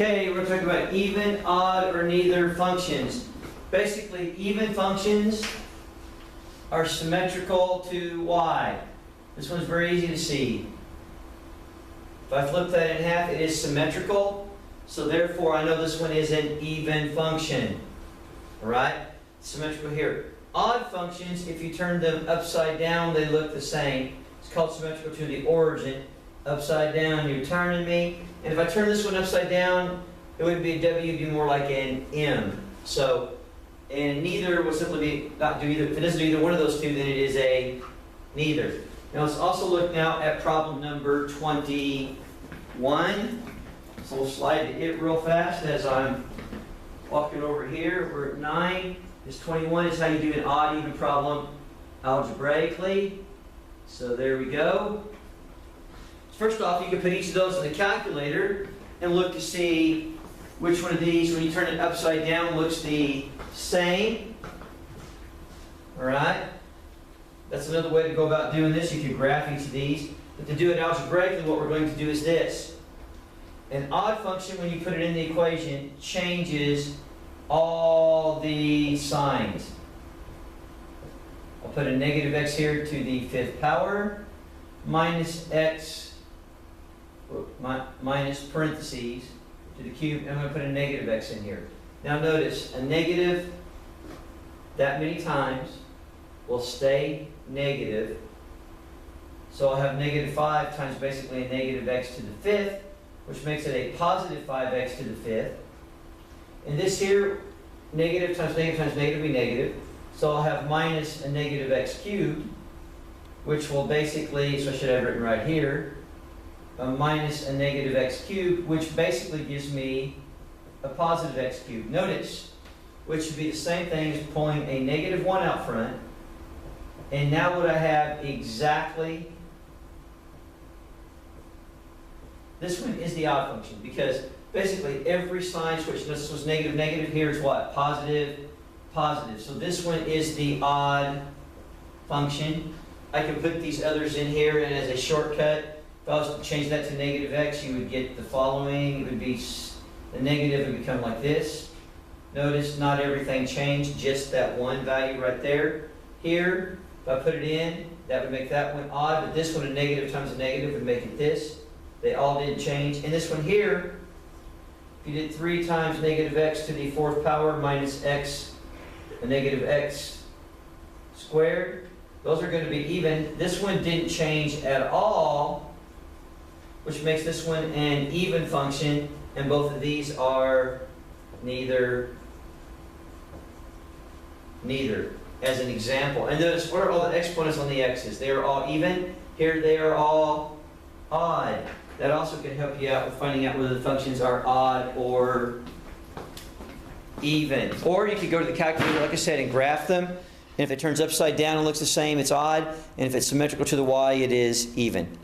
Okay, we're talking about even, odd, or neither functions. Basically, even functions are symmetrical to y. This one's very easy to see. If I flip that in half, it is symmetrical. So therefore, I know this one is an even function. All right? Symmetrical here. Odd functions, if you turn them upside down, they look the same. It's called symmetrical to the origin. Upside down, you're turning me. And if I turn this one upside down, it would be a W, it'd be more like an M. So, and neither will simply be not do either. If it doesn't do either one of those two, then it is a neither. Now let's also look now at problem number 21. So we'll slide to it real fast as I'm walking over here. We're at 9. This 21 is how you do an odd even problem algebraically. So there we go. First off, you can put each of those in the calculator and look to see which one of these, when you turn it upside down, looks the same. All right? That's another way to go about doing this. You can graph each of these. But to do it algebraically, what we're going to do is this. An odd function, when you put it in the equation, changes all the signs. I'll put a negative x here to the 5th power, minus x, minus parentheses, to the cube, and I'm going to put a negative x in here. Now notice, a negative that many times will stay negative. So I'll have negative 5 times basically a negative x to the 5th, which makes it a positive 5x to the 5th. And this here, negative times negative will be negative. So I'll have minus a negative x cubed, which will basically, so I should have written right here, minus a negative x cubed, which basically gives me a positive x cubed. Notice, which would be the same thing as pulling a negative 1 out front. And now what I have exactly, this one is the odd function, because basically every sign switch, this was negative, negative, here is what? Positive, positive. So this one is the odd function. I can put these others in here, and as a shortcut, if I was to change that to negative x, you would get the following. It would be, the negative would become like this. Notice not everything changed, just that one value right there. Here, if I put it in, that would make that one odd, but this one, a negative times a negative, would make it this. They all did change. And this one here, if you did 3 times negative x to the 4th power minus x, a negative x squared, those are going to be even. This one didn't change at all, which makes this one an even function, and both of these are neither, as an example. And notice, what are all the exponents on the x's? They are all even. Here they are all odd. That also can help you out with finding out whether the functions are odd or even. Or you could go to the calculator, like I said, and graph them. And if it turns upside down and looks the same, it's odd. And if it's symmetrical to the y, it is even.